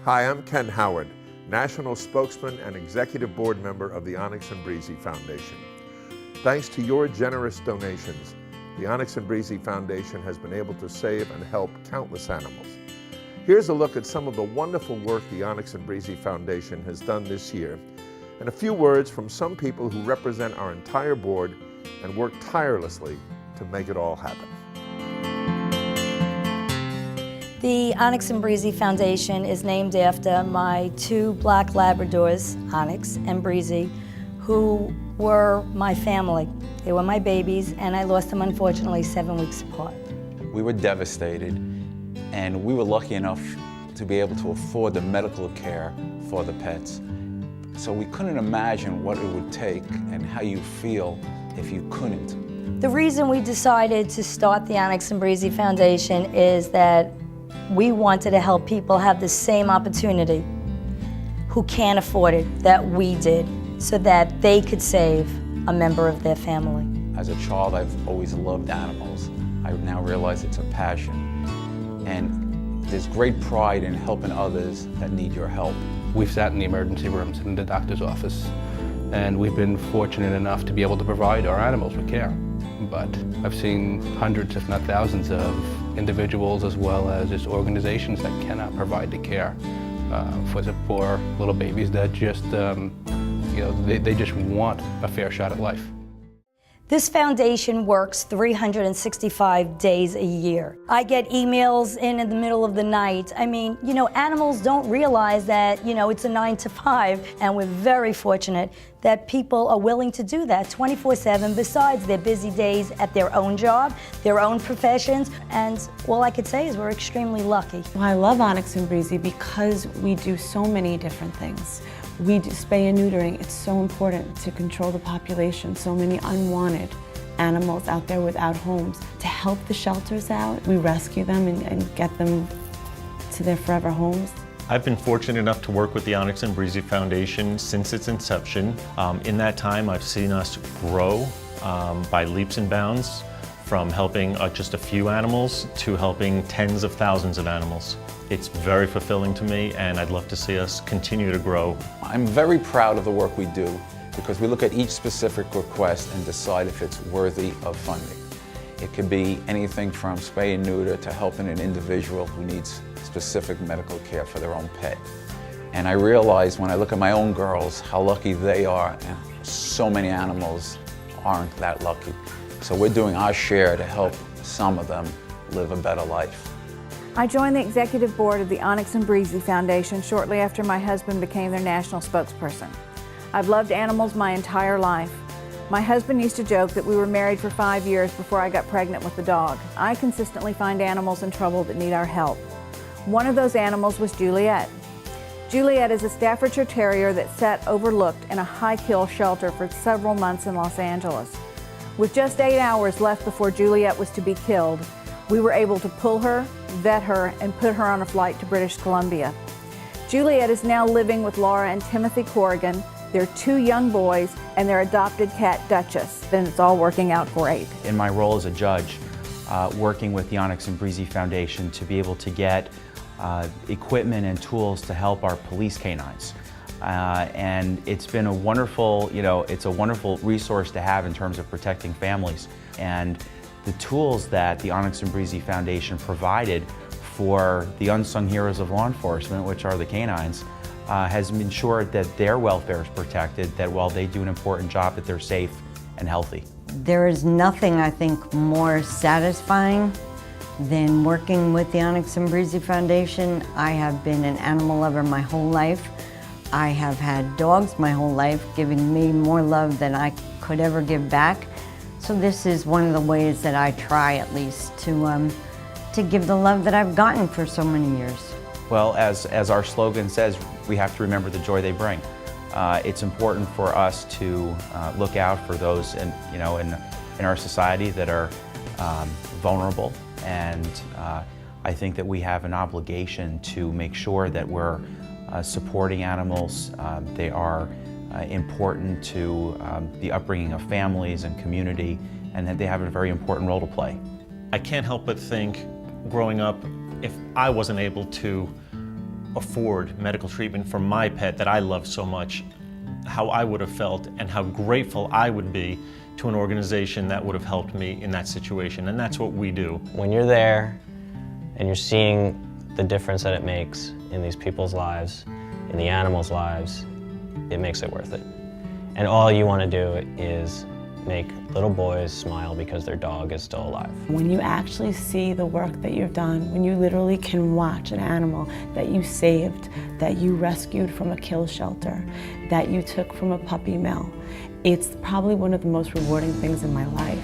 Hi, I'm Ken Howard, National Spokesman and Executive Board Member of the Onyx and Breezy Foundation. Thanks to your generous donations, the Onyx and Breezy Foundation has been able to save and help countless animals. Here's a look at some of the wonderful work the Onyx and Breezy Foundation has done this year, and a few words from some people who represent our entire board and work tirelessly to make it all happen. The Onyx and Breezy Foundation is named after my two black Labradors, Onyx and Breezy, who were my family. They were my babies, and I lost them, unfortunately, 7 weeks apart. We were devastated, and we were lucky enough to be able to afford the medical care for the pets. So we couldn't imagine what it would take and how you feel if you couldn't. The reason we decided to start the Onyx and Breezy Foundation is that we wanted to help people have the same opportunity who can't afford it that we did, so that they could save a member of their family. As a child, I've always loved animals. I now realize it's a passion. And there's great pride in helping others that need your help. We've sat in the emergency rooms in the doctor's office, and we've been fortunate enough to be able to provide our animals with care. But I've seen hundreds, if not thousands, of individuals as well as just organizations that cannot provide the care for the poor little babies that just, they just want a fair shot at life. This foundation works 365 days a year. I get emails in the middle of the night. I mean, animals don't realize that, it's a 9 to 5, and we're very fortunate that people are willing to do that 24/7 besides their busy days at their own job, their own professions, and all I could say is we're extremely lucky. Well, I love Onyx and Breezy because we do so many different things. We do spay and neutering. It's so important to control the population. So many unwanted animals out there without homes. To help the shelters out, we rescue them and get them to their forever homes. I've been fortunate enough to work with the Onyx and Breezy Foundation since its inception. In that time, I've seen us grow by leaps and bounds, from helping just a few animals to helping tens of thousands of animals. It's very fulfilling to me, and I'd love to see us continue to grow. I'm very proud of the work we do because we look at each specific request and decide if it's worthy of funding. It could be anything from spay and neuter to helping an individual who needs specific medical care for their own pet. And I realize when I look at my own girls how lucky they are, and so many animals aren't that lucky. So we're doing our share to help some of them live a better life. I joined the executive board of the Onyx and Breezy Foundation shortly after my husband became their national spokesperson. I've loved animals my entire life. My husband used to joke that we were married for 5 years before I got pregnant with the dog. I consistently find animals in trouble that need our help. One of those animals was Juliet. Juliet is a Staffordshire Terrier that sat overlooked in a high-kill shelter for several months in Los Angeles. With just 8 hours left before Juliet was to be killed, we were able to pull her, vet her, and put her on a flight to British Columbia. Juliet is now living with Laura and Timothy Corrigan, their 2 young boys, and their adopted cat, Duchess. And it's all working out great. In my role as a judge, working with the Onyx and Breezy Foundation to be able to get equipment and tools to help our police canines. And it's been a wonderful, it's a wonderful resource to have in terms of protecting families. And the tools that the Onyx and Breezy Foundation provided for the unsung heroes of law enforcement, which are the canines, has ensured that their welfare is protected, that while they do an important job, that they're safe and healthy. There is nothing, I think, more satisfying than working with the Onyx and Breezy Foundation. I have been an animal lover my whole life. I have had dogs my whole life, giving me more love than I could ever give back. So this is one of the ways that I try, at least, to give the love that I've gotten for so many years. Well, as our slogan says, we have to remember the joy they bring. It's important for us to look out for those in our society that are vulnerable, and I think that we have an obligation to make sure that we're supporting animals. They are important to the upbringing of families and community, and that they have a very important role to play. I can't help but think, growing up, if I wasn't able to afford medical treatment for my pet that I love so much, how I would have felt and how grateful I would be to an organization that would have helped me in that situation, and that's what we do. When you're there and you're seeing the difference that it makes in these people's lives, in the animals' lives, it makes it worth it. And all you want to do is make little boys smile because their dog is still alive. When you actually see the work that you've done, when you literally can watch an animal that you saved, that you rescued from a kill shelter, that you took from a puppy mill, it's probably one of the most rewarding things in my life.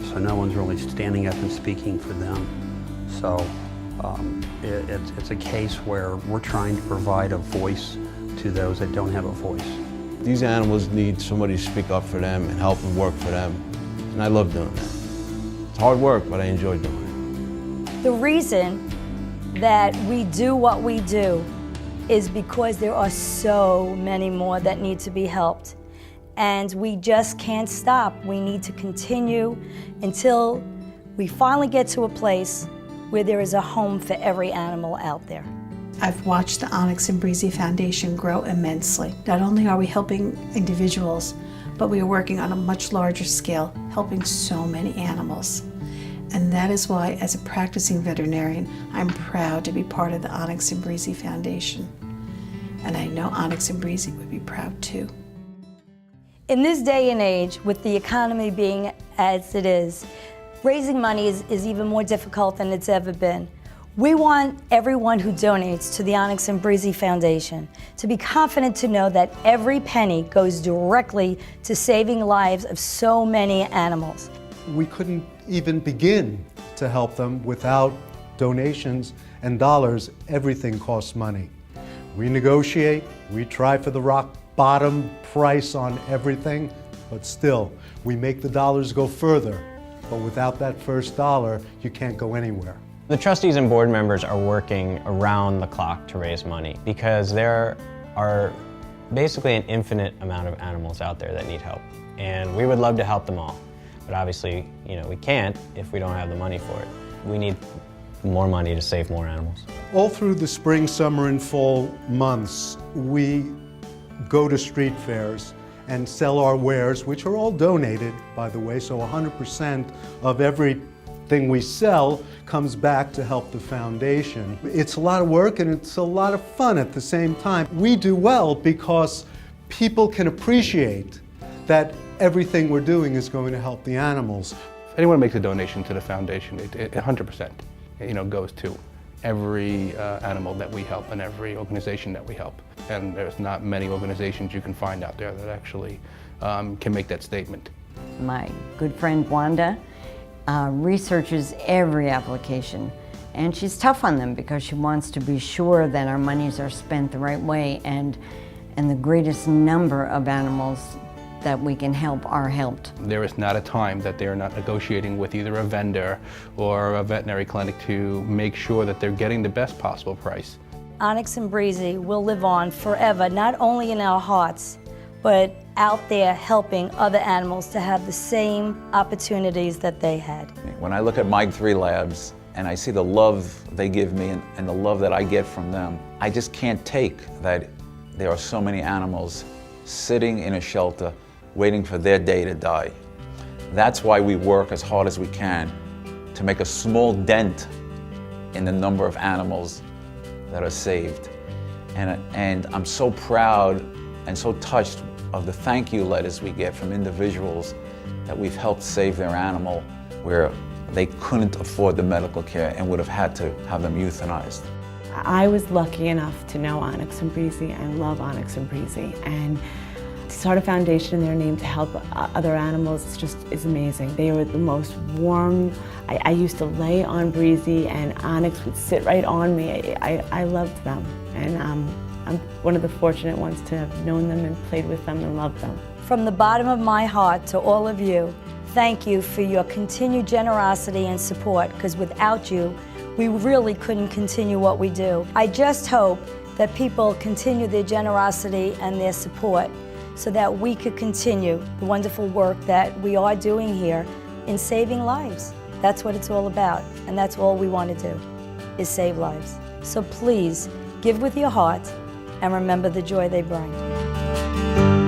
So no one's really standing up and speaking for them. So it's a case where we're trying to provide a voice to those that don't have a voice. These animals need somebody to speak up for them and help and work for them. And I love doing that. It's hard work, but I enjoy doing it. The reason that we do what we do is because there are so many more that need to be helped. And we just can't stop. We need to continue until we finally get to a place where there is a home for every animal out there. I've watched the Onyx and Breezy Foundation grow immensely. Not only are we helping individuals, but we are working on a much larger scale, helping so many animals. And that is why, as a practicing veterinarian, I'm proud to be part of the Onyx and Breezy Foundation. And I know Onyx and Breezy would be proud too. In this day and age, with the economy being as it is, raising money is even more difficult than it's ever been. We want everyone who donates to the Onyx and Breezy Foundation to be confident to know that every penny goes directly to saving lives of so many animals. We couldn't even begin to help them without donations and dollars. Everything costs money. We negotiate, we try for the rock bottom price on everything, but still, we make the dollars go further. But without that first dollar, you can't go anywhere. The trustees and board members are working around the clock to raise money because there are basically an infinite amount of animals out there that need help. And we would love to help them all. But obviously, we can't if we don't have the money for it. We need more money to save more animals. All through the spring, summer, and fall months, we go to street fairs and sell our wares, which are all donated, by the way, so 100% of everything we sell comes back to help the foundation. It's a lot of work and it's a lot of fun at the same time. We do well because people can appreciate that everything we're doing is going to help the animals. If anyone makes a donation to the foundation, it 100% goes to every animal that we help and every organization that we help. And there's not many organizations you can find out there that actually can make that statement. My good friend Wanda researches every application, and she's tough on them because she wants to be sure that our monies are spent the right way and the greatest number of animals that we can help are helped. There is not a time that they are not negotiating with either a vendor or a veterinary clinic to make sure that they're getting the best possible price. Onyx and Breezy will live on forever, not only in our hearts, but out there helping other animals to have the same opportunities that they had. When I look at my 3 labs and I see the love they give me and the love that I get from them, I just can't take that there are so many animals sitting in a shelter waiting for their day to die. That's why we work as hard as we can to make a small dent in the number of animals that are saved. And I'm so proud and so touched of the thank you letters we get from individuals that we've helped save their animal where they couldn't afford the medical care and would have had to have them euthanized. I was lucky enough to know Onyx and Breezy and love Onyx and Breezy, and to start a foundation in their name to help other animals is amazing. They were the most warm. I used to lay on Breezy and Onyx would sit right on me. I loved them, and I'm one of the fortunate ones to have known them and played with them and loved them. From the bottom of my heart to all of you, thank you for your continued generosity and support, because without you, we really couldn't continue what we do. I just hope that people continue their generosity and their support so that we could continue the wonderful work that we are doing here in saving lives. That's what it's all about, and that's all we want to do, is save lives. So please, Give with your heart and remember the joy they bring.